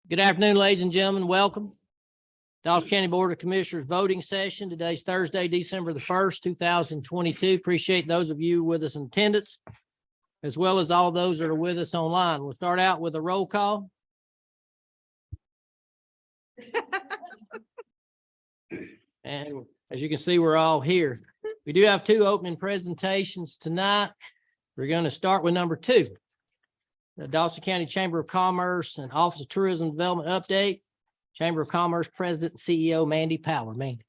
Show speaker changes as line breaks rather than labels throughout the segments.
Good afternoon, ladies and gentlemen. Welcome. Dawson County Board of Commissioners voting session. Today's Thursday, December the 1st, 2022. Appreciate those of you with us in attendance, as well as all those that are with us online. We'll start out with a roll call. And as you can see, we're all here. We do have two opening presentations tonight. We're going to start with number 2. The Dawson County Chamber of Commerce and Office of Tourism Development update. Chamber of Commerce President and CEO Mandy Power. Mandy.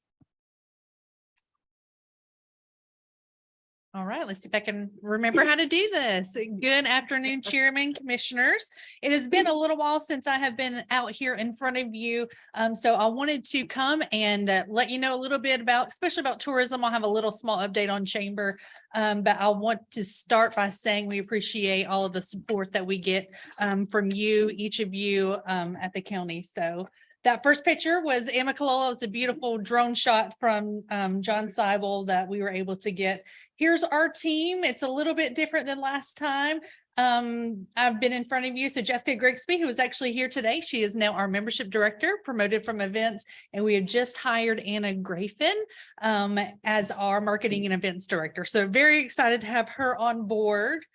All right, let's see if I can remember how to do this. Good afternoon, Chairman, Commissioners. It has been a little while since I have been out here in front of you. So I wanted to come and let you know a little bit about, especially about tourism. I'll have a little small update on Chamber, but I want to start by saying we appreciate all of the support that we get from you, each of you at the county. So that first picture was Amicalola. It was a beautiful drone shot from John Seibel that we were able to get. Here's our team. It's a little bit different than last time. I've been in front of you. So Jessica Grigsby, who is actually here today, she is now our membership director, promoted from events. And we have just hired Anna Grafin as our marketing and events director. So very excited to have her on board.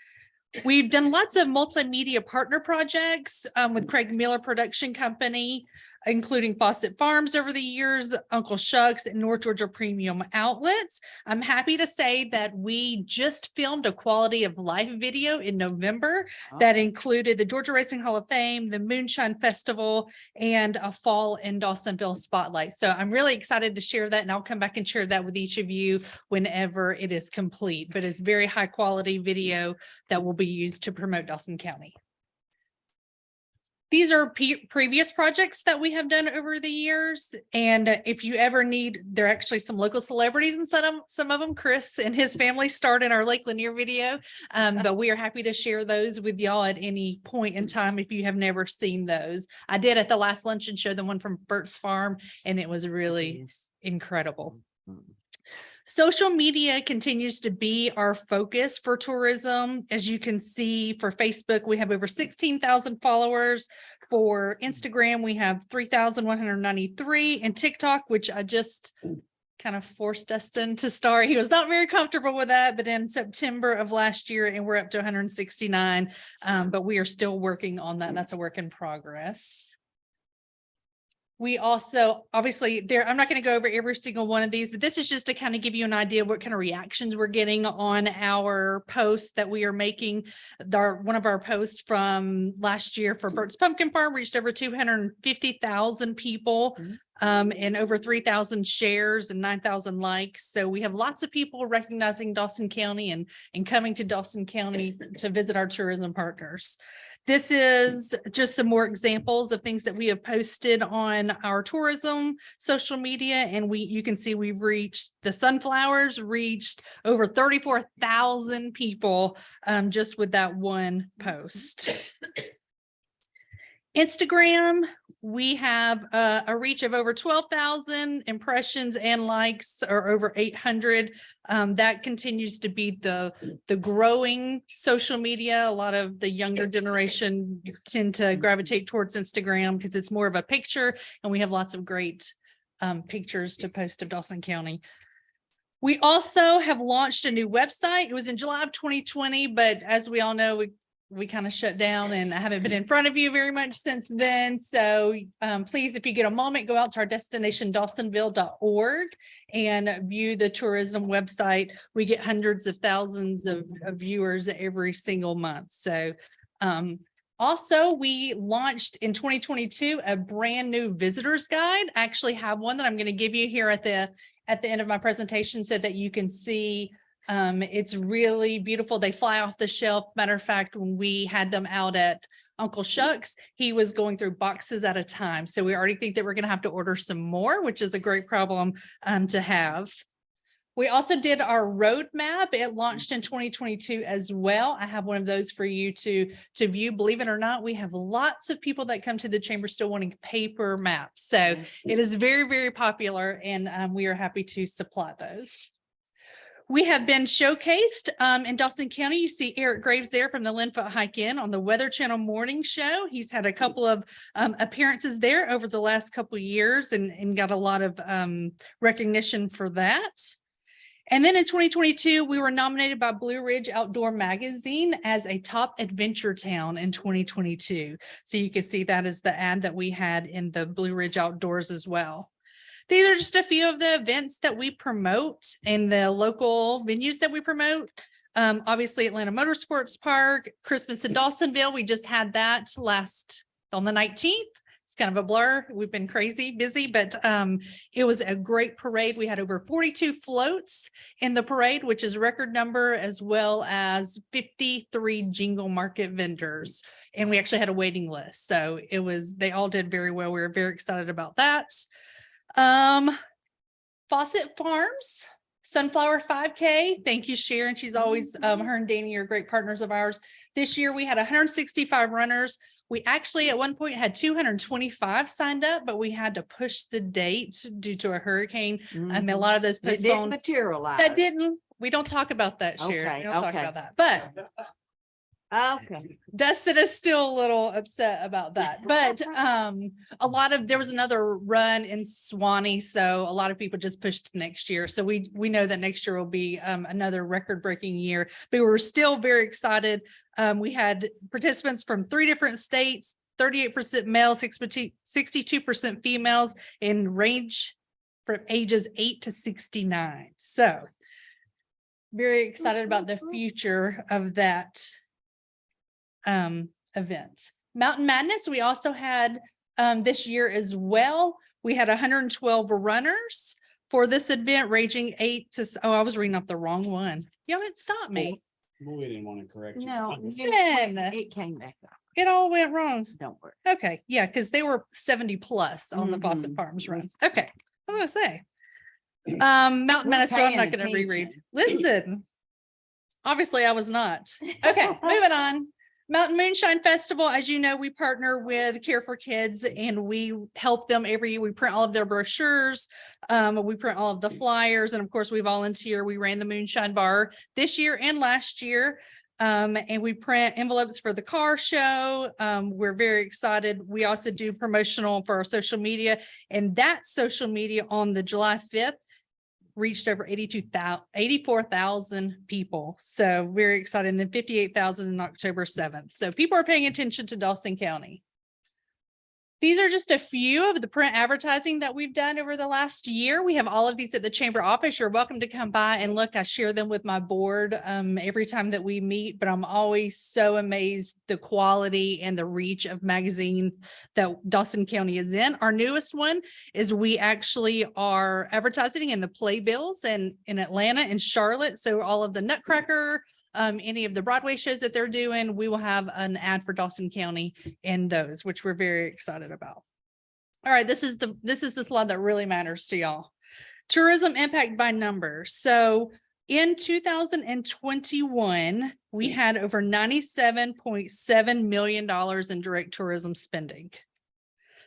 We've done lots of multimedia partner projects with Craig Miller Production Company, including Fawcett Farms over the years, Uncle Shucks, and North Georgia Premium Outlets. I'm happy to say that we just filmed a quality of life video in November that included the Georgia Racing Hall of Fame, the Moonshine Festival, and a fall in Dawsonville spotlight. So I'm really excited to share that, and I'll come back and share that with each of you whenever it is complete. But it's very high quality video that will be used to promote Dawson County. These are previous projects that we have done over the years. And if you ever need, there are actually some local celebrities and some of them, Chris and his family starred in our Lake Lanier video. But we are happy to share those with y'all at any point in time if you have never seen those. I did at the last luncheon show the one from Burt's Farm, and it was really incredible. Social media continues to be our focus for tourism. As you can see, for Facebook, we have over 16,000 followers. For Instagram, we have 3,193, and TikTok, which I just kind of forced Dustin to start. He was not very comfortable with that, but in September of last year, and we're up to 169, but we are still working on that. That's a work in progress. We also, obviously, I'm not going to go over every single one of these, but this is just to kind of give you an idea of what kind of reactions we're getting on our posts that we are making. One of our posts from last year for Burt's Pumpkin Farm reached over 250,000 people and over 3,000 shares and 9,000 likes. So we have lots of people recognizing Dawson County and coming to Dawson County to visit our tourism partners. This is just some more examples of things that we have posted on our tourism social media. And you can see we've reached the sunflowers, reached over 34,000 people just with that one post. Instagram, we have a reach of over 12,000 impressions and likes, or over 800. That continues to be the growing social media. A lot of the younger generation tend to gravitate towards Instagram because it's more of a picture, and we have lots of great pictures to post of Dawson County. We also have launched a new website. It was in July of 2020, but as we all know, we kind of shut down, and I haven't been in front of you very much since then. So please, if you get a moment, go out to our destination, dawsonville.org, and view the tourism website. We get hundreds of thousands of viewers every single month. So also, we launched in 2022 a brand new visitors guide. I actually have one that I'm going to give you here at the end of my presentation so that you can see. It's really beautiful. They fly off the shelf. Matter of fact, when we had them out at Uncle Shucks, he was going through boxes at a time. So we already think that we're going to have to order some more, which is a great problem to have. We also did our roadmap. It launched in 2022 as well. I have one of those for you to view. Believe it or not, we have lots of people that come to the chamber still wanting paper maps. So it is very, very popular, and we are happy to supply those. We have been showcased in Dawson County. You see Eric Graves there from the Linfoot Hike In on the Weather Channel morning show. He's had a couple of appearances there over the last couple of years and got a lot of recognition for that. And then in 2022, we were nominated by Blue Ridge Outdoor Magazine as a top adventure town in 2022. So you can see that is the ad that we had in the Blue Ridge Outdoors as well. These are just a few of the events that we promote and the local venues that we promote. Obviously Atlanta Motorsports Park, Christmas in Dawsonville. We just had that last on the 19th. It's kind of a blur. We've been crazy busy, but it was a great parade. We had over 42 floats in the parade, which is a record number, as well as 53 Jingle Market vendors. And we actually had a waiting list. So they all did very well. We were very excited about that. Fawcett Farms, Sunflower 5K. Thank you, Sharon. She's always, her and Danny are great partners of ours. This year we had 165 runners. We actually at one point had 225 signed up, but we had to push the date due to a hurricane. And a lot of those
It didn't
postponed.
materialize.
That didn't, we don't talk about that, Sharon.
Okay,
We don't talk
okay.
about that, but
Okay.
Dustin is still a little upset about that, but there was another run in Swanee, so a lot of people just pushed to next year. So we know that next year will be another record-breaking year, but we're still very excited. We had participants from 3 different states, 38% male, 62% females, in range from ages 8 to 69. So very excited about the future of that event. Mountain Madness, we also had this year as well. We had 112 runners for this event, ranging 8 to, I was reading off the wrong one. Y'all didn't stop me.
We didn't want to correct you.
No,
Listen.
it came back up.
It all went wrong.
Don't worry.
Okay, yeah, because they were 70 plus on the Fawcett
Mhm.
Farms runs. Okay, I was gonna say. Mountain
We're
Madness, so I'm
paying
not gonna reread.
attention.
Listen. Obviously, I was not. Okay, moving on. Mountain Moonshine Festival, as you know, we partner with Care for Kids and we help them every year. We print all of their brochures. We print all of the flyers. And of course, we volunteer. We ran the Moonshine Bar this year and last year. And we print envelopes for the car show. We're very excited. We also do promotional for our social media, and that social media on the July 5th reached over 84,000 people. So very excited. And then 58,000 in October 7th. So people are paying attention to Dawson County. These are just a few of the print advertising that we've done over the last year. We have all of these at the chamber office. You're welcome to come by and look. I share them with my board every time that we meet, but I'm always so amazed the quality and the reach of magazines that Dawson County is in. Our newest one is we actually are advertising in the playbills and in Atlanta and Charlotte. So all of the Nutcracker, any of the Broadway shows that they're doing, we will have an ad for Dawson County in those, which we're very excited about. All right, this is the slide that really matters to y'all. Tourism impact by numbers. So in 2021, we had over $97.7 million in direct tourism spending.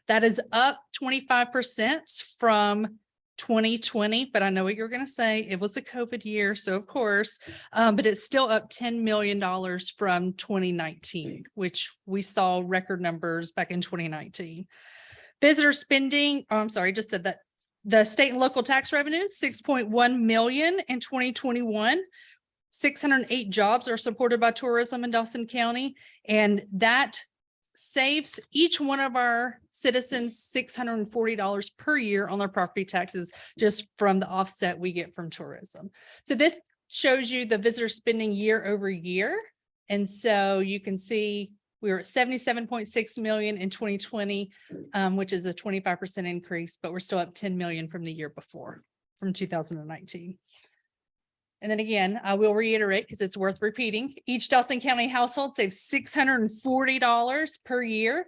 That is up 25% from 2020, but I know what you're going to say. It was a COVID year, so of course, but it's still up $10 million from 2019, which we saw record numbers back in 2019. Visitor spending, oh, I'm sorry, I just said that. The state and local tax revenues, 6.1 million in 2021. 608 jobs are supported by tourism in Dawson County, and that saves each one of our citizens $640 per year on their property taxes, just from the offset we get from tourism. So this shows you the visitor spending year over year. And so you can see we were at 77.6 million in 2020, which is a 25% increase, but we're still up 10 million from the year before, from 2019. And then again, I will reiterate because it's worth repeating. Each Dawson County household saves $640 per year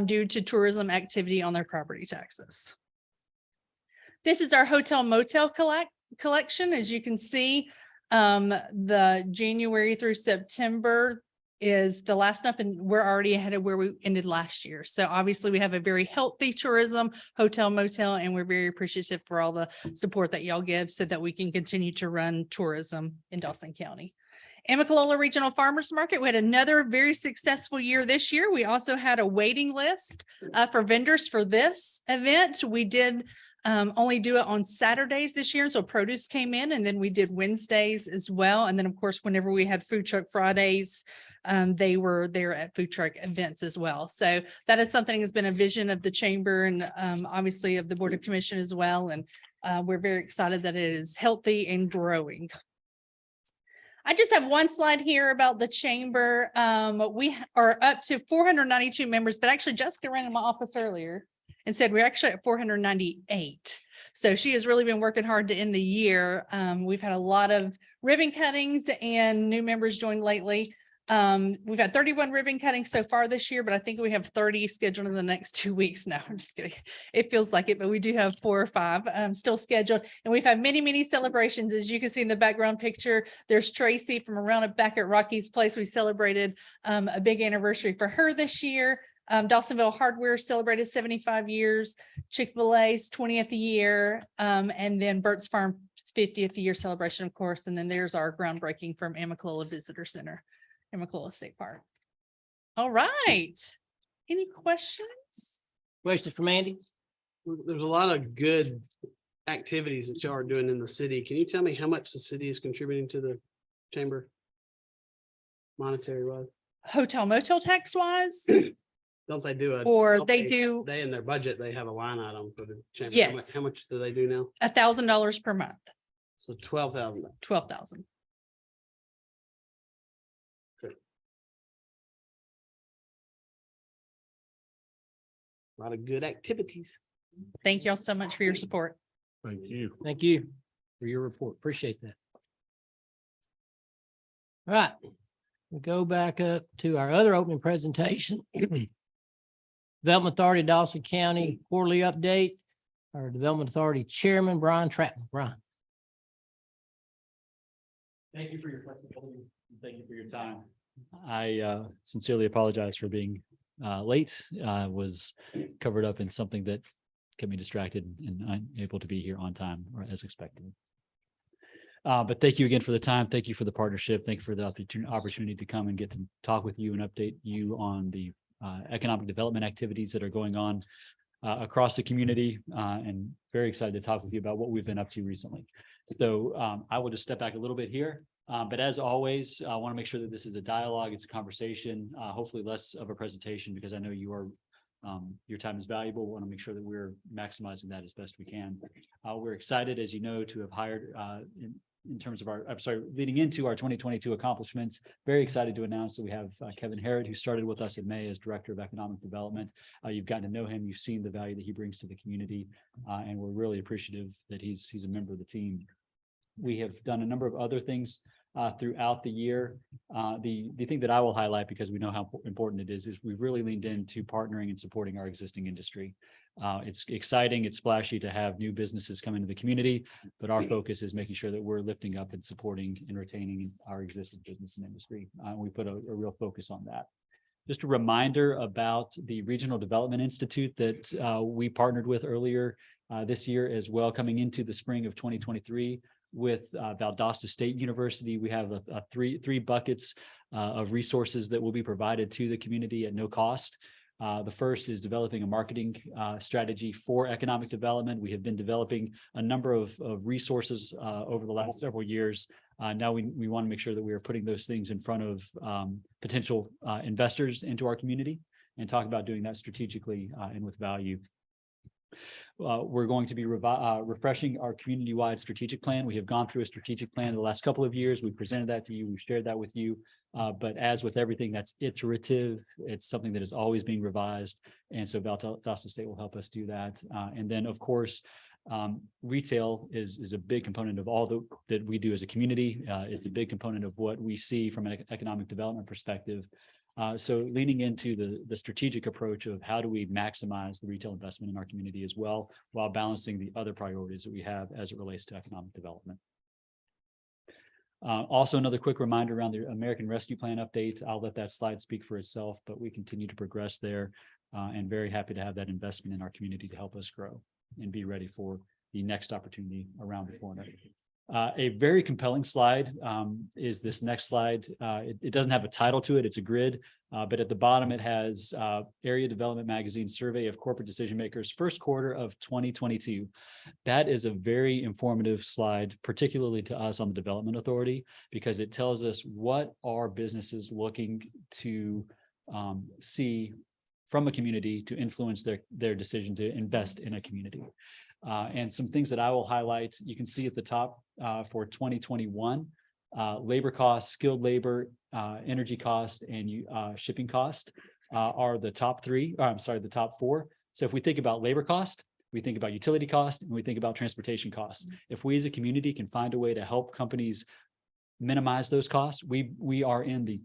due to tourism activity on their property taxes. This is our hotel motel collection. As you can see, the January through September, is the last up, and we're already ahead of where we ended last year. So obviously we have a very healthy tourism, hotel, motel, and we're very appreciative for all the support that y'all give so that we can continue to run tourism in Dawson County. Amicalola Regional Farmers Market, we had another very successful year this year. We also had a waiting list for vendors for this event. We did only do it on Saturdays this year. And so produce came in, and then we did Wednesdays as well. And then of course, whenever we had food truck Fridays, they were there at food truck events as well. So that is something that's been a vision of the chamber and obviously of the Board of Commission as well. And we're very excited that it is healthy and growing. I just have one slide here about the chamber. We are up to 492 members, but actually Jessica ran in my office earlier and said we're actually at 498. So she has really been working hard to end the year. We've had a lot of ribbon cuttings and new members joined lately. We've had 31 ribbon cuttings so far this year, but I think we have 30 scheduled in the next 2 weeks now. I'm just kidding. It feels like it, but we do have 4 or 5 still scheduled. And we've had many, many celebrations. As you can see in the background picture, there's Tracy from around it back at Rocky's Place. We celebrated a big anniversary for her this year. Dawsonville Hardware celebrated 75 years, Chick-fil-A's 20th year, and then Burt's Farm's 50th year celebration, of course. And then there's our groundbreaking from Amicalola Visitor Center. Amicalola State Park. All right. Any questions?
Questions from Andy?
There's a lot of good activities that y'all are doing in the city. Can you tell me how much the city is contributing to the chamber? Monetary wise?
Hotel motel tax wise,
Don't they do
or they do
They in their budget, they have a line item for the chamber. How
Yes.
How much do they do now?
$1,000 per month,
So 12,000.
12,000.
A lot of good activities.
Thank you all so much for your support.
Thank you.
Thank you for your report. Appreciate that. All right, we go back up to our other opening presentation. Development Authority of Dawson County quarterly update. Our Development Authority Chairman, Brian Trapman. Brian.
Thank you for your flexibility. Thank you for your time. I sincerely apologize for being late. I was covered up in something that kept me distracted and unable to be here on time or as expected. But thank you again for the time. Thank you for the partnership. Thank you for the opportunity to come and get to talk with you and update you on the economic development activities that are going on across the community, and very excited to talk with you about what we've been up to recently. So I will just step back a little bit here. But as always, I want to make sure that this is a dialogue, it's a conversation, hopefully less of a presentation, because I know you are, your time is valuable. We want to make sure that we're maximizing that as best we can. We're excited, as you know, to have hired in terms of leading into our 2022 accomplishments. Very excited to announce that we have Kevin Harrod, who started with us in May as Director of Economic Development. You've gotten to know him, you've seen the value that he brings to the community, and we're really appreciative that he's a member of the team. We have done a number of other things throughout the year. The thing that I will highlight, because we know how important it is we've really leaned into partnering and supporting our existing industry. It's exciting, it's splashy to have new businesses come into the community, but our focus is making sure that we're lifting up and supporting and retaining our existing business and industry. We put a real focus on that. Just a reminder about the Regional Development Institute that we partnered with earlier this year as well, coming into the spring of 2023. With Valdosta State University, we have three buckets of resources that will be provided to the community at no cost. The first is developing a marketing strategy for economic development. We have been developing a number of resources over the last several years. Now we want to make sure that we are putting those things in front of potential investors into our community and talk about doing that strategically and with value. We're going to be refreshing our community-wide strategic plan. We have gone through a strategic plan the last couple of years. We presented that to you. We've shared that with you. But as with everything that's iterative, it's something that is always being revised. And so Valdosta State will help us do that. And then, of course, retail is a big component of all that we do as a community. It's a big component of what we see from an economic development perspective. So leaning into the strategic approach of how do we maximize the retail investment in our community as well, while balancing the other priorities that we have as it relates to economic development. Also, another quick reminder around the American Rescue Plan update. I'll let that slide speak for itself, but we continue to progress there and very happy to have that investment in our community to help us grow and be ready for the next opportunity around the corner. A very compelling slide is this next slide. It doesn't have a title to it. It's a grid, but at the bottom it has Area Development Magazine Survey of Corporate Decision Makers first quarter of 2022. That is a very informative slide, particularly to us on the Development Authority, because it tells us what are businesses looking to see from a community to influence their decision to invest in a community. And some things that I will highlight, you can see at the top for 2021, labor costs, skilled labor, energy cost, and shipping cost are the top three, or I'm sorry, the top four. So if we think about labor cost, we think about utility cost, and we think about transportation costs. If we as a community can find a way to help companies minimize those costs, we are in the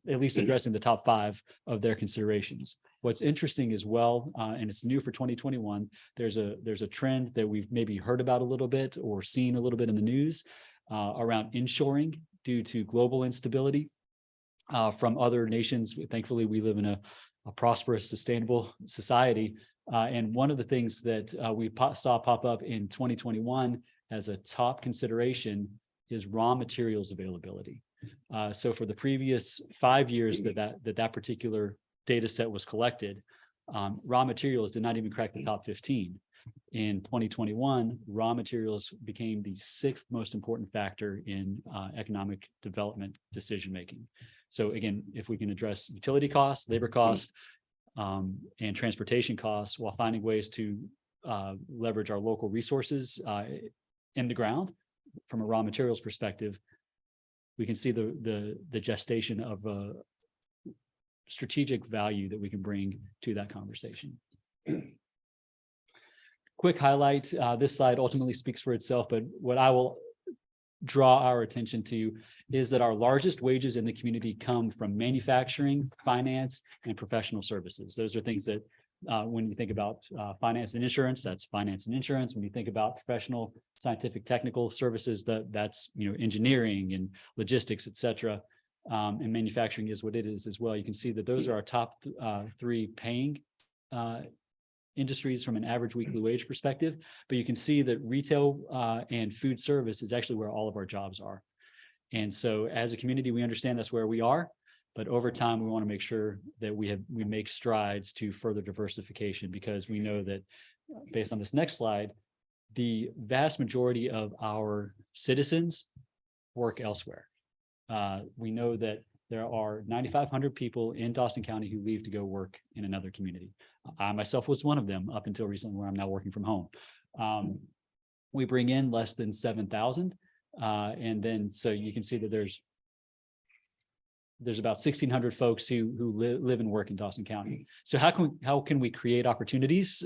at least addressing the top five of their considerations. What's interesting as well, and it's new for 2021, there's a trend that we've maybe heard about a little bit or seen a little bit in the news around inshoring due to global instability from other nations. Thankfully, we live in a prosperous, sustainable society. And one of the things that we saw pop up in 2021 as a top consideration is raw materials availability. So for the previous 5 years that particular data set was collected, raw materials did not even crack the top 15. In 2021, raw materials became the 6th most important factor in economic development decision-making. So again, if we can address utility costs, labor costs, and transportation costs while finding ways to leverage our local resources in the ground, from a raw materials perspective, we can see the gestation of a strategic value that we can bring to that conversation. Quick highlight, this slide ultimately speaks for itself, but what I will draw our attention to is that our largest wages in the community come from manufacturing, finance, and professional services. Those are things that when you think about finance and insurance, that's finance and insurance. When you think about professional, scientific, technical services, that's engineering and logistics, et cetera. And manufacturing is what it is as well. You can see that those are our top 3 paying industries from an average weekly wage perspective. But you can see that retail and food service is actually where all of our jobs are. And so as a community, we understand that's where we are. But over time, we want to make sure that we make strides to further diversification, because we know that based on this next slide, the vast majority of our citizens work elsewhere. We know that there are 9,500 people in Dawson County who leave to go work in another community. I myself was one of them up until recently, where I'm now working from home. We bring in less than 7,000. And then so you can see that there's about 1,600 folks who live and work in Dawson County. So how can we create opportunities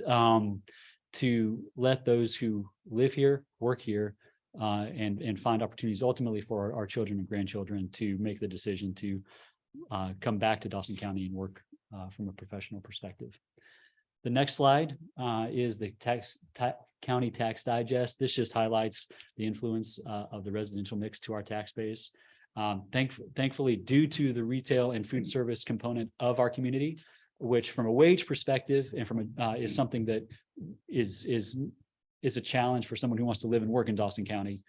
to let those who live here, work here, and find opportunities ultimately for our children and grandchildren to make the decision to come back to Dawson County and work from a professional perspective. The next slide is the County Tax Digest. This just highlights the influence of the residential mix to our tax base. Thankfully, due to the retail and food service component of our community, which from a wage perspective and from is something that is a challenge for someone who wants to live and work in Dawson County.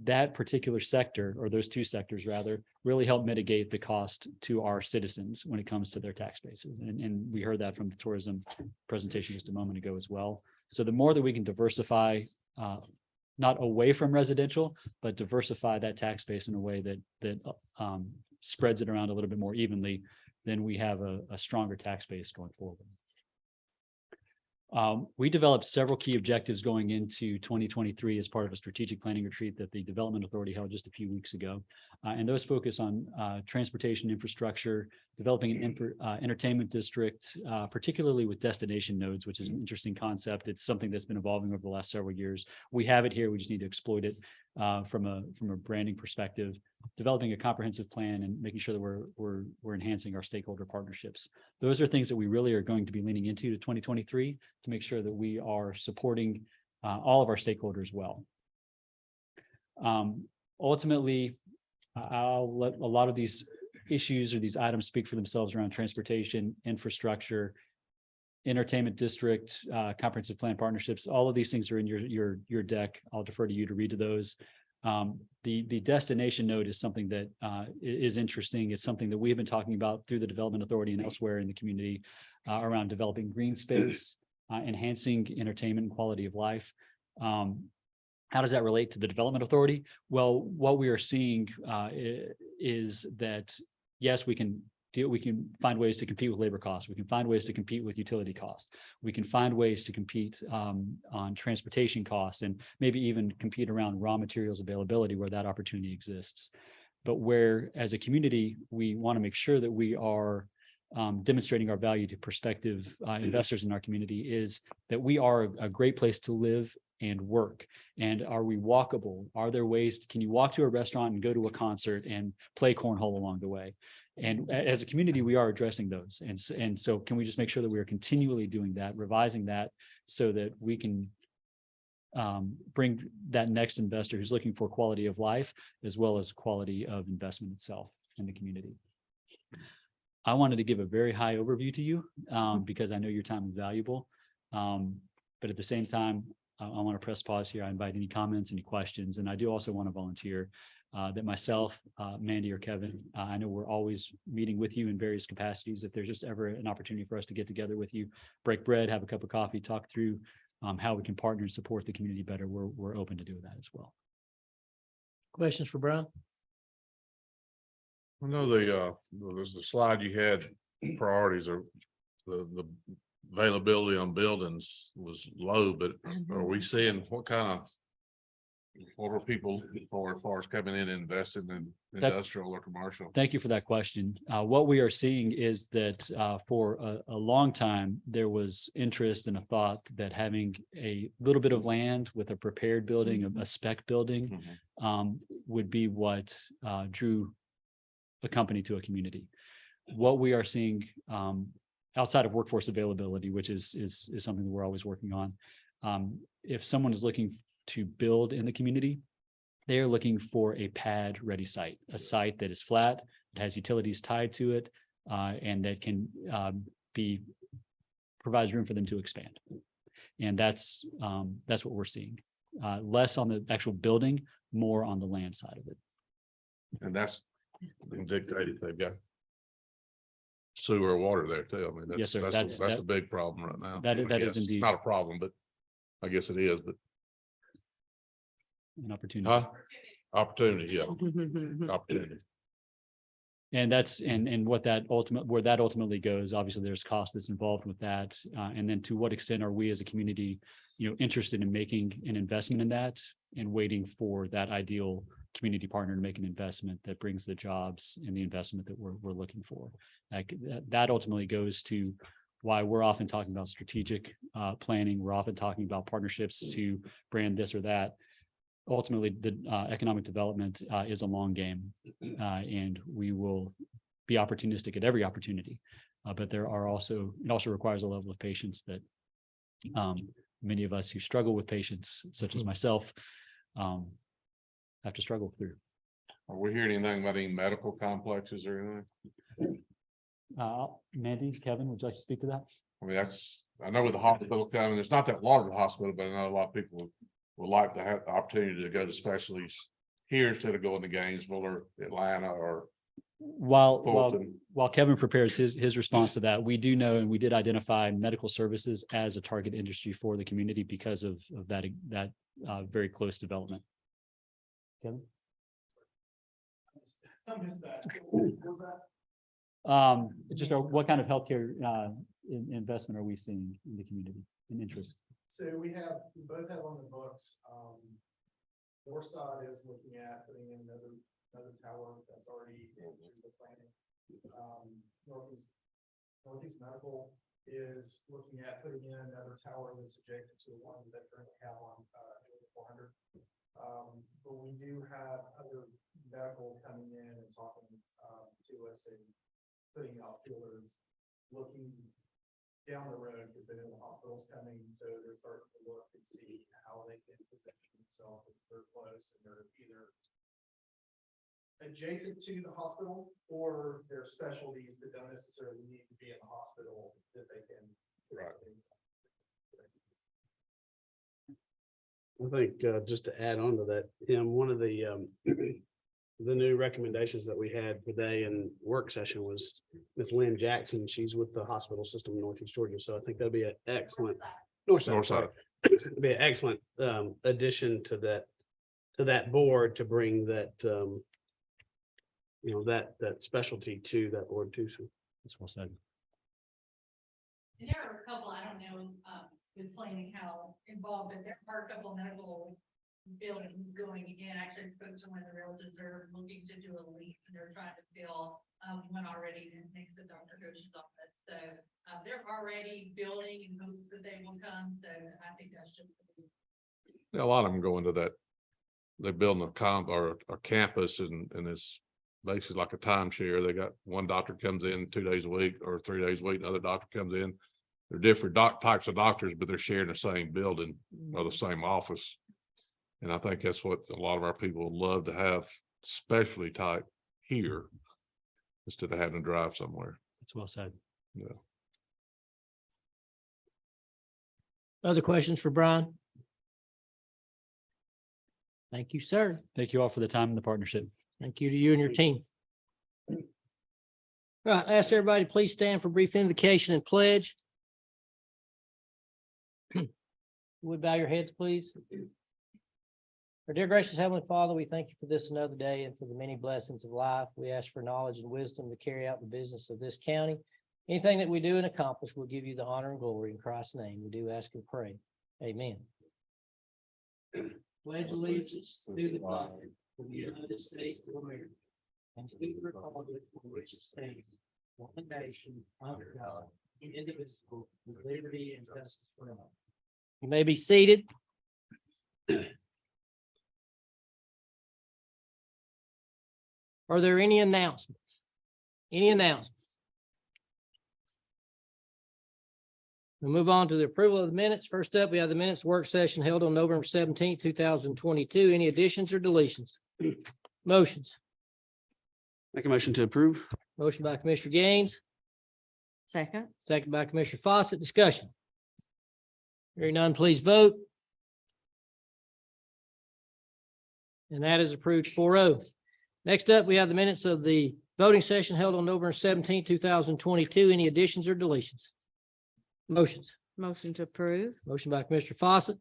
That particular sector, or those 2 sectors rather, really help mitigate the cost to our citizens when it comes to their tax bases. And we heard that from the tourism presentation just a moment ago as well. So the more that we can diversify, not away from residential, but diversify that tax base in a way that spreads it around a little bit more evenly, then we have a stronger tax base going forward. We developed several key objectives going into 2023 as part of a strategic planning retreat that the Development Authority held just a few weeks ago. And those focus on transportation infrastructure, developing an entertainment district, particularly with destination nodes, which is an interesting concept. It's something that's been evolving over the last several years. We have it here. We just need to exploit it from a branding perspective, developing a comprehensive plan and making sure that we're enhancing our stakeholder partnerships. Those are things that we really are going to be leaning into to 2023 to make sure that we are supporting all of our stakeholders well. ultimately, I'll let a lot of these issues or these items speak for themselves around transportation, infrastructure, entertainment district, comprehensive plan partnerships. All of these things are in your deck. I'll defer to you to read to those. The destination note is something that is interesting. It's something that we have been talking about through the Development Authority and elsewhere in the community around developing green space, enhancing entertainment and quality of life. How does that relate to the Development Authority? Well, what we are seeing is that, yes, we can find ways to compete with labor costs. We can find ways to compete with utility costs. We can find ways to compete on transportation costs and maybe even compete around raw materials availability where that opportunity exists. But where, as a community, we want to make sure that we are demonstrating our value to prospective investors in our community is that we are a great place to live and work. And are we walkable? Are there ways, can you walk to a restaurant and go to a concert and play cornhole along the way? And as a community, we are addressing those. And so can we just make sure that we are continually doing that, revising that so that we can bring that next investor who's looking for quality of life as well as quality of investment itself in the community. I wanted to give a very high overview to you because I know your time is valuable. But at the same time, I want to press pause here. I invite any comments, any questions, and I do also want to volunteer that myself, Mandy or Kevin, I know we're always meeting with you in various capacities. If there's just ever an opportunity for us to get together with you, break bread, have a cup of coffee, talk through how we can partner and support the community better, we're open to do that as well.
Questions for Brian?
I know there's the slide you had, priorities are the availability on buildings was low, but are we seeing what are people for as far as coming in and investing in industrial or commercial?
Thank you for that question. What we are seeing is that for a long time, there was interest and a thought that having a little bit of land with a prepared building, a spec building, would be what drew a company to a community. What we are seeing outside of workforce availability, which is something that we're always working on, if someone is looking to build in the community, they are looking for a pad ready site, a site that is flat, that has utilities tied to it, and that can provides room for them to expand. And that's what we're seeing. Less on the actual building, more on the land side of it.
And that's been dictated. They've got sewer or water there too. I mean,
Yes, sir.
that's a big problem right now.
That
I
is
guess.
indeed
Not a problem, but I guess it is, but
an opportunity.
Opportunity, yeah. Opportunity.
And that's and what that where that ultimately goes, obviously there's cost that's involved with that. And then to what extent are we as a community, interested in making an investment in that and waiting for that ideal community partner to make an investment that brings the jobs and the investment that we're looking for. Like that ultimately goes to why we're often talking about strategic planning. We're often talking about partnerships to brand this or that. Ultimately, the economic development is a long game, and we will be opportunistic at every opportunity. But it also requires a level of patience that many of us who struggle with patience, such as myself, have to struggle through.
Are we hearing anything about any medical complexes or anything?
Mandy, Kevin, would you like to speak to that?
I mean, I know with the hospital coming, it's not that large of a hospital, but I know a lot of people would like to have the opportunity to go to specialties here instead of going to Gainesville or Atlanta or Fulton.
While Kevin prepares his response to that, we do know and we did identify medical services as a target industry for the community because of that very close development. Kevin?
I missed that.
Just what kind of healthcare investment are we seeing in the community and interest?
So we both have on the books, Northside is looking at putting in another tower that's already in the planning. Northeast Medical is looking at putting in another tower that's adjacent to the one that currently have on 400. But we do have other medical coming in and talking to us and putting out feelers, looking down the road because they know the hospital's coming, so they're starting to look and see how they can position themselves if they're close and they're either adjacent to the hospital, or there are specialties that don't necessarily need to be in the hospital that they can.
Right.
I think, just to add on to that, Tim, one of the, the new recommendations that we had today in work session was Miss Lynn Jackson. She's with the hospital system in Northeast Georgia. So I think that'd be an excellent. Northside,
North
sorry.
side.
It'd be an excellent, addition to that board to bring that, that specialty to that board too. So.
That's well said.
And there are a couple, I don't know, with planning how involved, but there are a couple of medical buildings going again. Actually, I spoke to one of the realtors, they're looking to do a lease and they're trying to fill, one already next to Dr. Goshen's office. So, they're already building in hopes that they will come. So I think that's just.
Yeah, a lot of them go into that. They're building a campus and it's basically like a timeshare. They got one doctor comes in 2 days a week or 3 days a week, another doctor comes in. They're different types of doctors, but they're sharing the same building or the same office. And I think that's what a lot of our people would love to have specialty type here instead of having to drive somewhere.
That's well said.
Yeah.
Other questions for Brian? Thank you, sir.
Thank you all for the time and the partnership.
Thank you to you and your team. Right, ask everybody, please stand for brief invocation and pledge. Would bow your heads, please. Our dear gracious Heavenly Father, we thank you for this another day and for the many blessings of life. We ask for knowledge and wisdom to carry out the business of this county. Anything that we do and accomplish, we'll give you the honor and glory in Christ's name. We do ask and pray. Amen. Pledge allegiance to the flag of the United States of America and to the republic for which it stands, one nation, under God, indivisible, with liberty and justice for all. You may be seated. Are there any announcements? Any announcements? We'll move on to the approval of the minutes. First up, we have the minutes work session held on November 17th, 2022. Any additions or deletions? Motions.
Make a motion to approve.
Motion by Commissioner Gaines,
Second.
second by Commissioner Fawcett. Discussion. Hearing none, please vote. And that is approved 4-0. Next up, we have the minutes of the voting session held on November 17th, 2022. Any additions or deletions? Motions.
Motion to approve.
Motion by Commissioner Fawcett,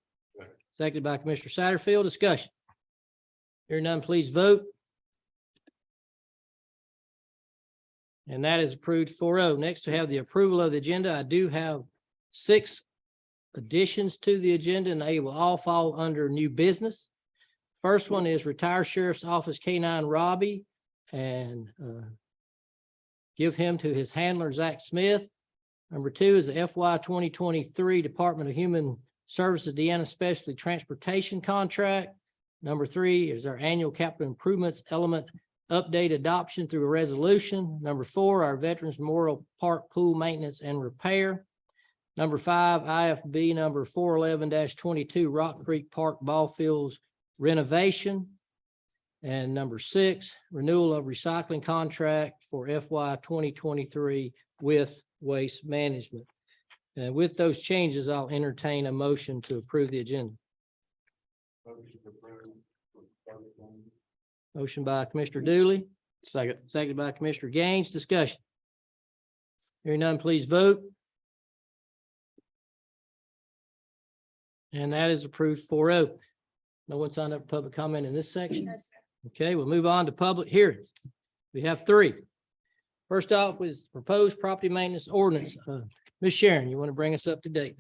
seconded by Commissioner Satterfield. Discussion. Hearing none, please vote. And that is approved 4-0. Next, we have the approval of the agenda. I do have 6 additions to the agenda, and they will all fall under new business. First one is retire Sheriff's Office K-9 Robbie and give him to his handler, Zach Smith. Number 2 is the FY 2023 Department of Human Services Deanna Specialty Transportation Contract. Number 3 is our annual capital improvements element update adoption through a resolution. Number 4, our Veterans Memorial Park Pool Maintenance and Repair. Number 5, IFB number 411-22 Rock Creek Park Ball Fields renovation. And number 6, renewal of recycling contract for FY 2023 with Waste Management. And with those changes, I'll entertain a motion to approve the agenda. Motion by Commissioner Dooley,
Second.
seconded by Commissioner Gaines. Discussion. Hearing none, please vote. And that is approved 4-0. No one signed up for public comment in this section. Okay, we'll move on to public hearings. We have 3. First off was proposed property maintenance ordinance. Ms. Sharon, you want to bring us up to date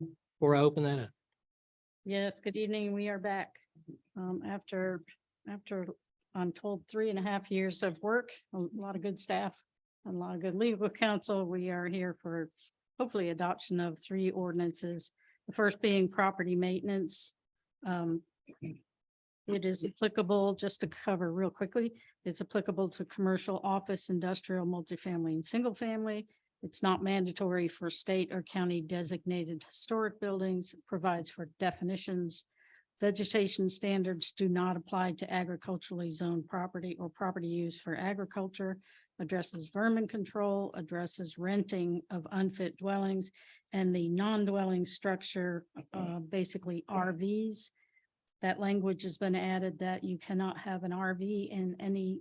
before I open that up?
Yes, good evening. We are back after I'm told 3.5 years of work, a lot of good staff, and a lot of good legal counsel. We are here for hopefully adoption of 3 ordinances. The first being property maintenance. It is applicable, just to cover real quickly, it's applicable to commercial, office, industrial, multifamily, and single family. It's not mandatory for state or county designated historic buildings. It provides for definitions Vegetation standards do not apply to agriculturally zoned property or property used for agriculture. Addresses vermin control, addresses renting of unfit dwellings and the non-dwelling structure, basically RVs. That language has been added that you cannot have an RV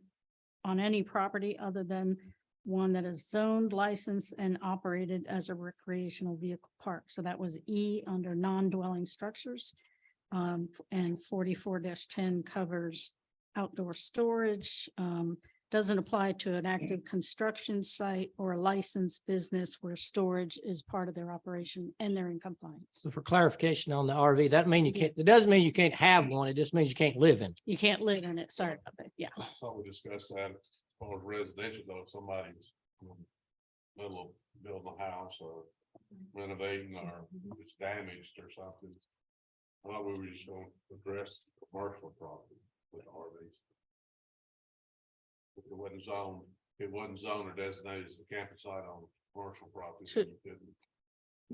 on any property other than one that is zoned, licensed, and operated as a recreational vehicle park. So that was E under non-dwelling structures. And 44-10 covers outdoor storage. Doesn't apply to an active construction site or a licensed business where storage is part of their operation and they're in compliance.
So for clarification on the RV, that mean you can't, it doesn't mean you can't have one. It just means you can't live in it.
You can't live in it. Sorry about that. Yeah.
I thought we discussed that as far as residential, though, if somebody's in the middle of building a house or renovating or it's damaged or something. I thought we were just going to address commercial property with RVs. If it wasn't zoned or designated as a campus site on commercial property. then you couldn't.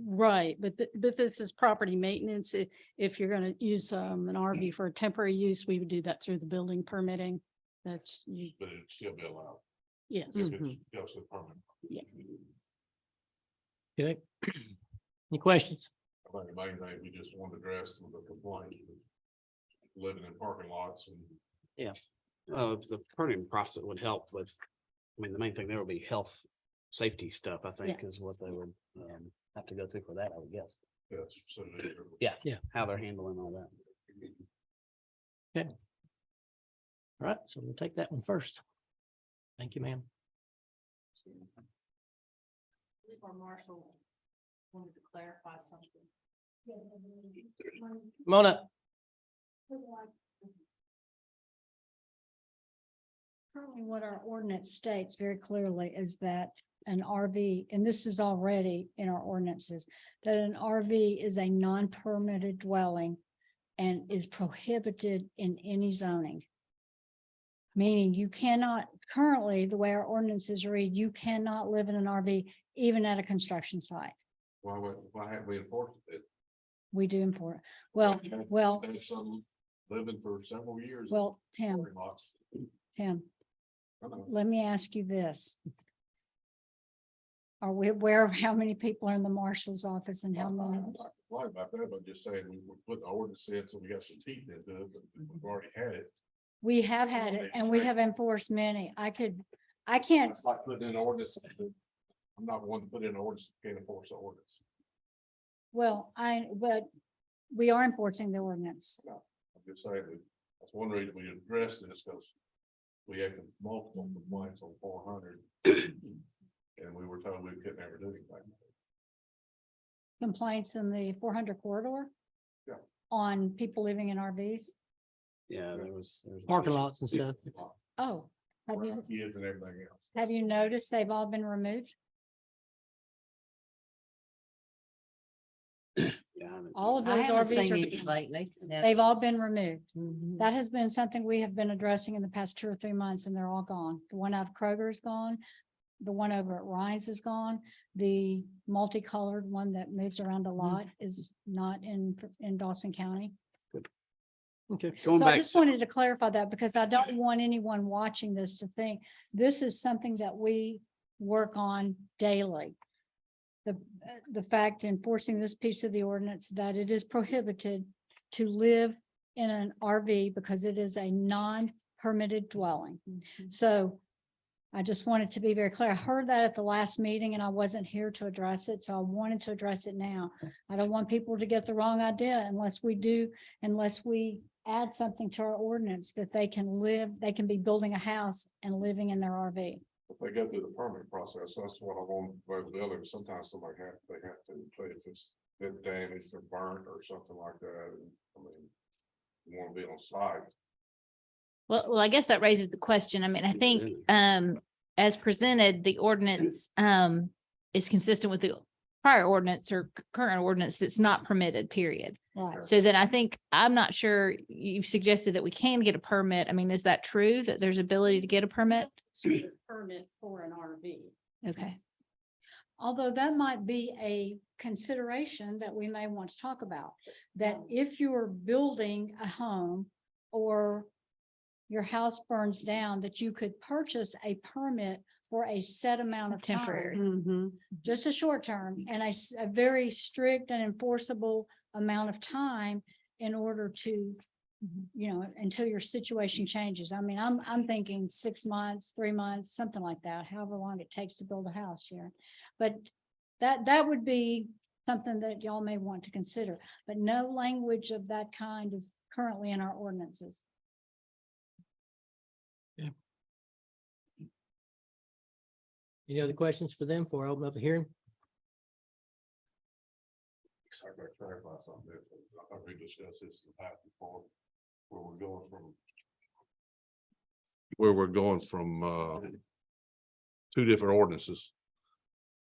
Right, but this is property maintenance. If you're gonna use an RV for a temporary use, we would do that through the building permitting. That's you,
But it'd still be allowed.
yes.
If it goes to permit.
Yeah.
Okay. Any questions?
I think the main thing, we just want to address the complaint of living in parking lots and
The permitting process would help with, I mean, the main thing there would be health, safety stuff, I think, is what they would have to go through for that, I would guess.
that's so.
Yeah.
Yeah.
How they're handling all that.
All right, so we'll take that one first. Thank you, ma'am.
Or Marshall wanted to clarify something.
Come on up.
Currently, what our ordinance states very clearly is that an RV, and this is already in our ordinances, that an RV is a non-permitted dwelling and is prohibited in any zoning. Meaning you cannot, currently, the way our ordinances read, you cannot live in an RV even at a construction site.
Why haven't we enforced it?
We do import. Well,
Had some living for several years. in
Tim,
parking lots. I know.
let me ask you this. Are we aware of how many people are in the marshal's office and how many?
Why about that, but just saying, we put the ordinance in, so we got some teeth into it, but we've already had it.
We have had it and we have enforced many. I can't,
It's like putting in an ordinance. I'm not one to put in an ordinance, can't enforce the ordinance.
but we are enforcing the ordinance.
I'm just saying, that's one reason we addressed this, because we had multiple complaints on 400. And we were told we couldn't ever do anything.
Complaints in the 400 corridor?
Yeah.
On people living in RVs?
Yeah, there was.
Parking lots and stuff.
Oh,
Kids and everything else.
have you noticed they've all been removed?
Yeah, I haven't
All of
I
those
haven't
RVs
seen
are,
these lately.
they've all been removed.
Mhm.
That has been something we have been addressing in the past 2 or 3 months and they're all gone. The one out of Kroger is gone. The one over at Ryan's is gone. The multicolored one that moves around a lot is not in Dawson County.
Okay.
Going
So I
back,
just wanted to clarify that because I don't want anyone watching this to think this is something that we work on daily. The fact enforcing this piece of the ordinance that it is prohibited to live in an RV because it is a non-permitted dwelling. So I just wanted to be very clear. I heard that at the last meeting and I wasn't here to address it, so I wanted to address it now. I don't want people to get the wrong idea unless we add something to our ordinance that they can be building a house and living in their RV.
If they go through the permit process, that's what I want by the building. Sometimes they have to, if it's been damaged or burnt or something like that. I mean, you want to be on site.
Well, I guess that raises the question. I mean, I think, as presented, the ordinance, is consistent with the prior ordinance or current ordinance that's not permitted, period.
Right.
So then I think, I'm not sure, you've suggested that we can get a permit. I mean, is that true, that there's ability to get a permit?
Permit for an RV.
Okay.
although that might be a consideration that we may want to talk about. That if you're building a home or your house burns down, that you could purchase a permit for a set amount of
Temporary.
time, just a short term, and a very strict and enforceable amount of time in order to, you know, until your situation changes. I mean, I'm thinking 6 months, 3 months, something like that, however long it takes to build a house, Sharon. But that would be something that y'all may want to consider, but no language of that kind is currently in our ordinances.
Any other questions for them before I open up the hearing?
Sorry, I clarify something there. I think we discussed this in the past before, where we're going from two different ordinances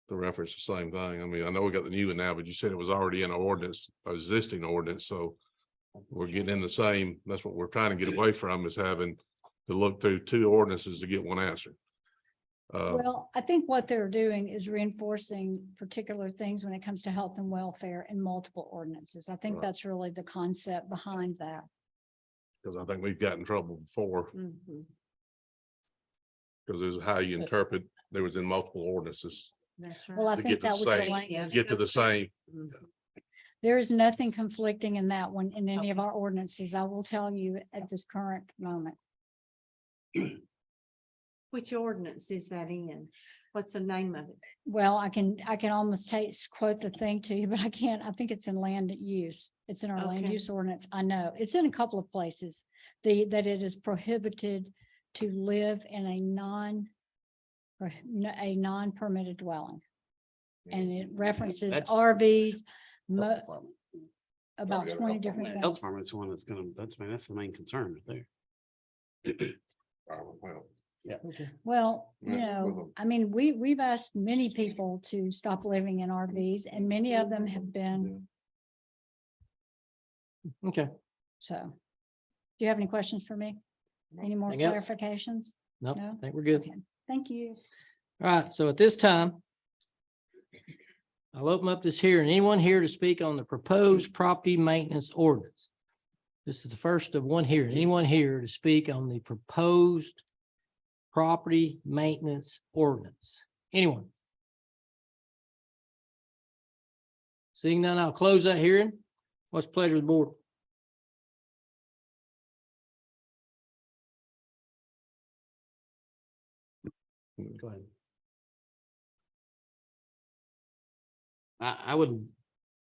to reference the same thing. I mean, I know we got the new one now, but you said it was already in an ordinance, existing ordinance, so we're getting in the same, that's what we're trying to get away from, is having to look through two ordinances to get one answer.
Well, I think what they're doing is reinforcing particular things when it comes to health and welfare in multiple ordinances. I think
Right.
that's really the concept behind that.
Because I think we've got in trouble before,
Mhm.
because there's how you interpret, there was in multiple ordinances
That's
Well, I
right.
to
think
get
that
the
was the
same,
language.
get to the same.
There is nothing conflicting in that one in any of our ordinances. I will tell you at this current moment.
Which ordinance is that in? What's the name of it?
Well, I can almost quote the thing to you, but I can't. I think it's in land use. It's in our land
Okay.
use ordinance. I know. It's in a couple of places. That it is prohibited to live in a non-permitted dwelling. And it references
That's-
RVs,
Health Department.
about
Yeah,
20
health
different
Health
things.
Department's the one that's gonna, that's the main concern right there.
Well,
Well, you
Yeah,
know,
well-
I mean, we've asked many people to stop living in RVs and many of them have been,
Okay,
so. Do you have any questions for me? Any more
Anything else?
clarifications?
no,
No?
I think we're good.
Okay, thank you.
All right, so at this time, I'll open up this hearing. Anyone here to speak on the proposed property maintenance ordinance? This is the first of one here. Anyone here to speak on the proposed property maintenance ordinance? Anyone? Seeing none, I'll close that hearing. What's the pleasure of the board? Go ahead.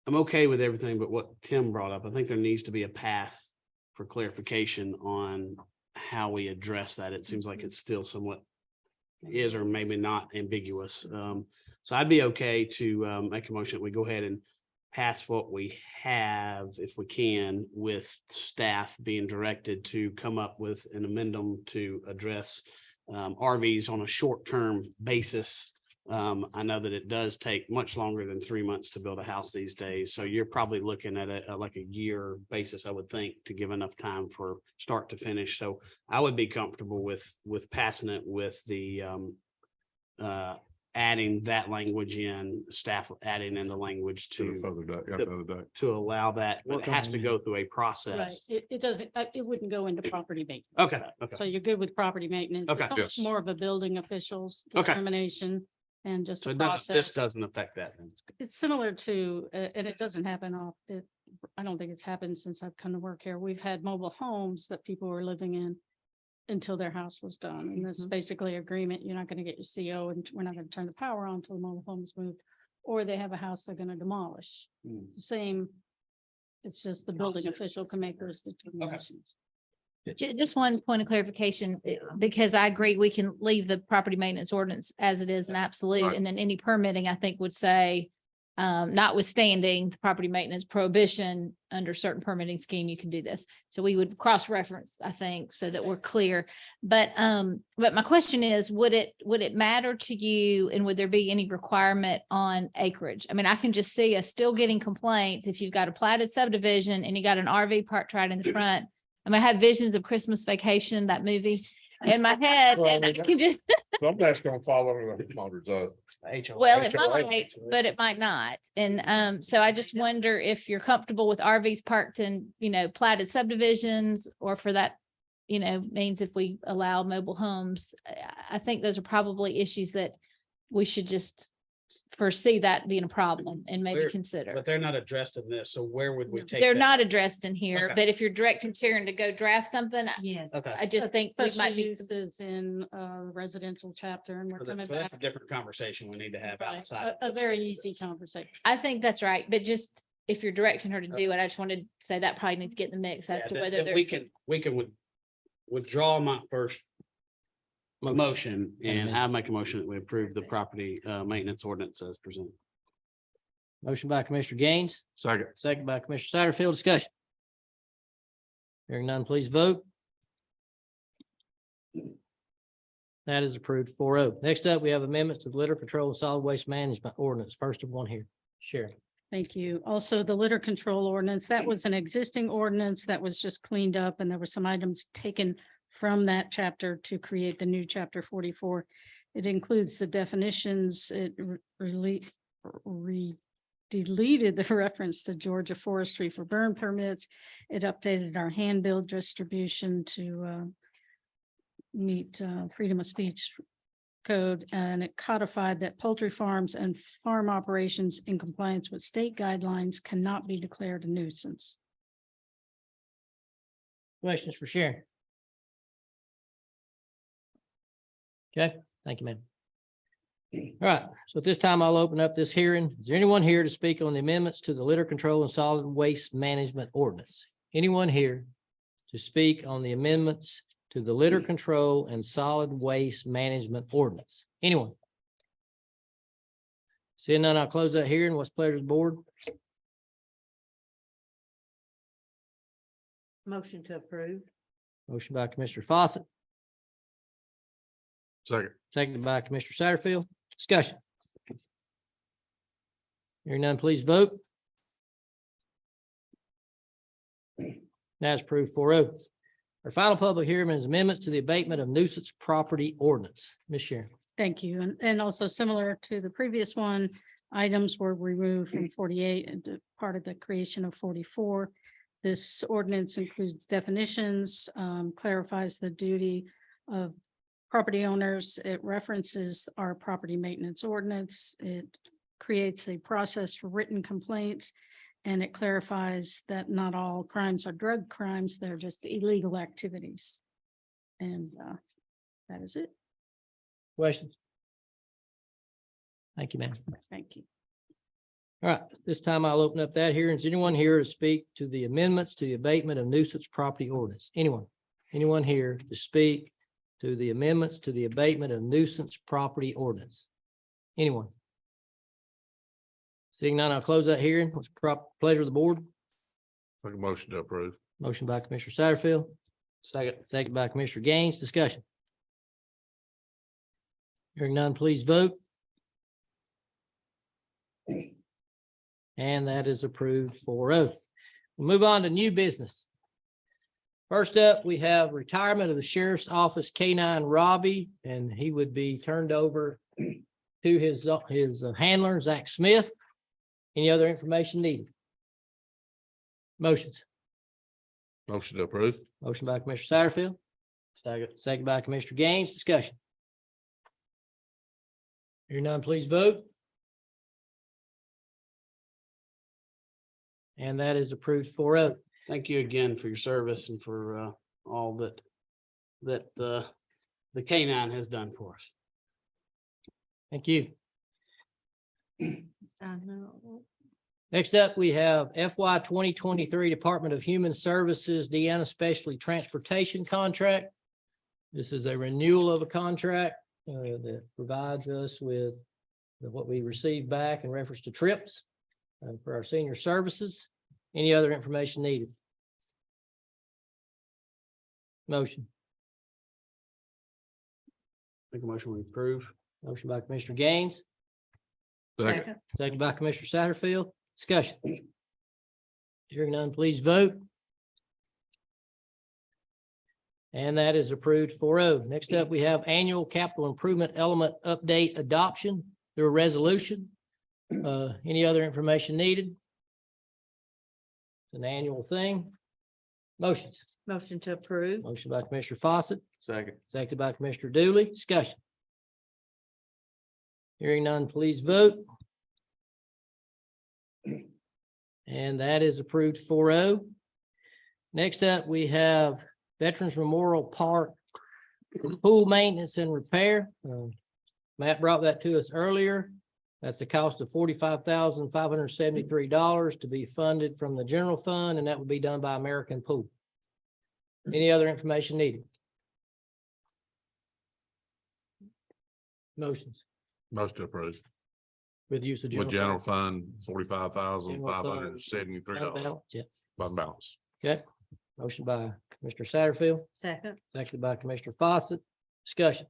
I'm okay with everything but what Tim brought up. I think there needs to be a path for clarification on how we address that. It seems like it's still somewhat is or maybe not ambiguous. So I'd be okay to make a motion. We go ahead and pass what we have, if we can, with staff being directed to come up with an amendment to address RVs on a short-term basis. I know that it does take much longer than 3 months to build a house these days. So you're probably looking at like a year basis, I would think, to give enough time for start to finish. So I would be comfortable with passing it with the adding that language in, staff adding in the language
to the
to
further date, yeah, the other day.
allow that, but it
Work on
has
it,
to
yeah.
go through a
Right,
process.
it doesn't, it wouldn't go into property maintenance.
Okay, okay.
So you're good with property maintenance.
Okay.
It's almost
Yes.
more of a building officials
Okay.
determination and just
So
a
it doesn't, this
process.
doesn't affect that then.
It's similar to, and it doesn't happen I don't think it's happened since I've come to work here. We've had mobile homes that people were living in until their house was done. And this is basically agreement. You're not going to get your CO and we're not going to turn the power on until the mobile home is moved. Or they have a house they're going to demolish.
Hmm.
Same. It's just the building official can make those determinations.
Just one point of clarification, because I agree, we can leave the property maintenance ordinance as it is an absolute,
Right.
and then any permitting, I think, would say, notwithstanding the property maintenance prohibition, under certain permitting scheme, you can do this. So we would cross-reference, I think, so that we're clear. But my question is, would it matter to you, and would there be any requirement on acreage? I mean, I can just see us still getting complaints if you've got a platted subdivision and you got an RV parked right in the front. I mean, I have visions of Christmas Vacation, that movie, in my head
Well, I
and I
mean,
can just,
Something's gonna fall under the homeowners,
well, it
HOA.
might, but it might not. And so I just wonder if you're comfortable with RVs parked in, platted subdivisions, or for that, means if we allow mobile homes. I think those are probably issues that we should just foresee that being a problem and maybe
We're-
consider.
But they're not addressed in this, so where would we take?
They're
that?
not addressed in here,
Okay.
but if you're directing Sharon to go draft something,
Yes.
Okay.
I just think we might
Special
be.
uses in residential chapter, and we're
So
coming
that's
back.
a different conversation we need to have
Right,
outside.
A very easy conversation.
I think that's right, but just if you're directing her to do it, I just wanted to say that probably needs to get in the mix as
Yeah,
to
then-
whether
then We
there's.
can withdraw my first motion, and I make a motion that we approve the property maintenance ordinance as presented.
Motion by Commissioner Gaines,
Second.
second by Commissioner Satterfield. Discussion. Hearing none, please vote. That is approved 4-0. Next up, we have amendments to the litter control and solid waste management ordinance. First of one here, Sharon.
Thank you. Also, the litter control ordinance, that was an existing ordinance that was just cleaned up, and there were some items taken from that chapter to create the new chapter 44. It includes the definitions. It deleted the reference to Georgia forestry for burn permits. It updated our handbill distribution to meet freedom of speech code, and it codified that poultry farms and farm operations in compliance with state guidelines cannot be declared a nuisance.
Questions for Sharon? Okay, thank you, ma'am. All right, so at this time, I'll open up this hearing. Is there anyone here to speak on the amendments to the litter control and solid waste management ordinance? Anyone here to speak on the amendments to the litter control and solid waste management ordinance? Anyone? Seeing none, I'll close that hearing. What's the pleasure of the board?
Motion to approve.
Motion by Commissioner Fawcett,
Second.
seconded by Commissioner Satterfield. Discussion. Hearing none, please vote. That's approved 4-0. Our final public hearing is amendments to the abatement of nuisance property ordinance. Ms. Sharon.
Thank you. And also similar to the previous one, items were removed from 48 and part of the creation of 44. This ordinance includes definitions, clarifies the duty of property owners. It references our property maintenance ordinance. It creates a process for written complaints. And it clarifies that not all crimes are drug crimes, they're just illegal activities. And that is it.
Questions? Thank you, ma'am.
Thank you.
All right, this time I'll open up that hearing. Is anyone here to speak to the amendments to the abatement of nuisance property ordinance? Anyone? Anyone here to speak to the amendments to the abatement of nuisance property ordinance? Anyone? Seeing none, I'll close that hearing. What's the pleasure of the board?
Make a motion to approve.
Motion by Commissioner Satterfield. Second by Commissioner Gaines. Discussion. Hearing none, please vote. And that is approved 4-0. We'll move on to new business. First up, we have retirement of the sheriff's office K-9 Robbie, and he would be turned over to his handler, Zach Smith. Any other information needed? Motions.
Motion to approve.
Motion by Commissioner Satterfield. Second by Commissioner Gaines. Discussion. Hearing none, please vote. And that is approved 4-0.
Thank you again for your service and for all that the K-9 has done for us.
Thank you.
I know.
Next up, we have FY 2023 Department of Human Services, Deanna Specialty Transportation Contract. This is a renewal of a contract that provides us with what we receive back in reference to trips for our senior services. Any other information needed? Motion.
Make a motion to approve.
Motion by Commissioner Gaines,
Second.
second by Commissioner Satterfield. Discussion. Hearing none, please vote. And that is approved 4-0. Next up, we have annual capital improvement element update adoption through a resolution. Any other information needed? It's an annual thing. Motions.
Motion to approve.
Motion by Commissioner Fawcett,
Second.
seconded by Commissioner Dooley. Discussion. Hearing none, please vote. And that is approved 4-0. Next up, we have Veterans Memorial Park pool maintenance and repair. Matt brought that to us earlier. That's the cost of $45,573 to be funded from the general fund, and that would be done by American Pool. Any other information needed? Motions
Most approved.
with use of
With
general
general fund, $45,573
fund. Yeah.
fund balance.
Okay. Motion by Commissioner Satterfield,
Second.
seconded by Commissioner Fawcett. Discussion.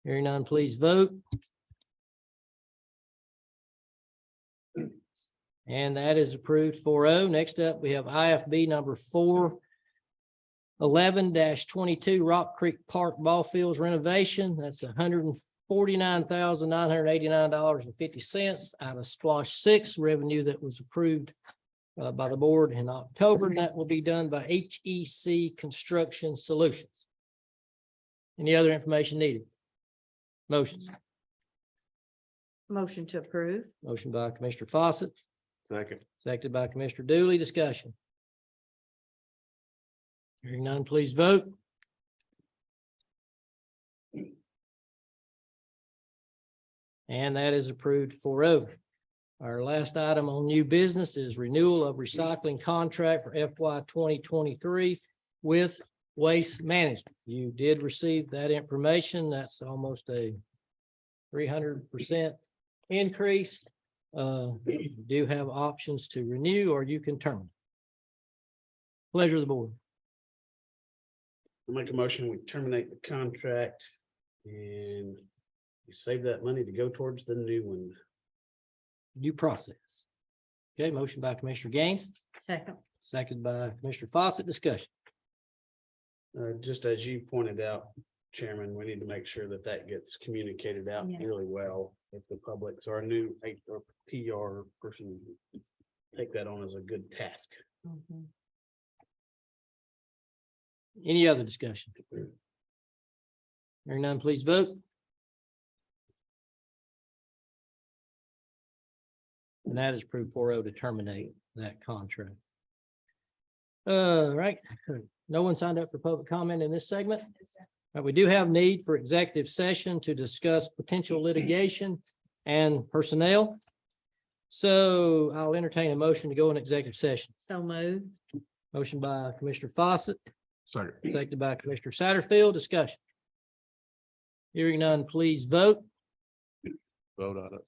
Hearing none, please vote. And that is approved 4-0. Next up, we have IFB number 411-22 Rock Creek Park Ball Fields renovation. That's $149,989.50 out of Splosh 6 revenue that was approved by the board in October. And that will be done by HEC Construction Solutions. Any other information needed? Motions.
Motion to approve.
Motion by Commissioner Fawcett,
Second.
seconded by Commissioner Dooley. Discussion. Hearing none, please vote. And that is approved 4-0. Our last item on new business is renewal of recycling contract for FY 2023 with Waste Management. You did receive that information. That's almost a 300% increase. You do have options to renew or you can terminate. Pleasure of the board.
I'll make a motion, we terminate the contract and we save that money to go towards the new one.
Due process. Okay, motion by Commissioner Gaines,
Second.
seconded by Commissioner Fawcett. Discussion.
Just as you pointed out, Chairman, we need to make sure that that gets communicated out
Yeah.
really well with the public. So our new PR person take that on as a good task.
Mhm.
Any other discussion? Hearing none, please vote. And that is approved 4-0 to terminate that contract. Right, no one signed up for public comment in this segment. We do have need for executive session to discuss potential litigation and personnel. So I'll entertain a motion to go in executive session.
So moved.
Motion by Commissioner Fawcett,
Second.
seconded by Commissioner Satterfield. Discussion. Hearing none, please vote.
Vote on it.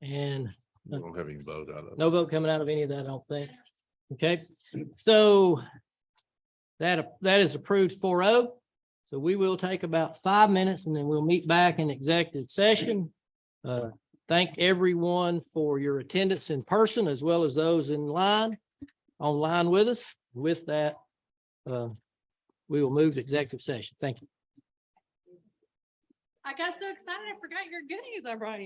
And
We don't have any vote out of it.
no vote coming out of any of that, I don't think. Okay, so that is approved 4-0. So we will take about 5 minutes and then we'll meet back in executive session. Thank everyone for your attendance in person as well as those online with us. With that, we will move to executive session. Thank you.
I got so excited, I forgot your goodies I brought you.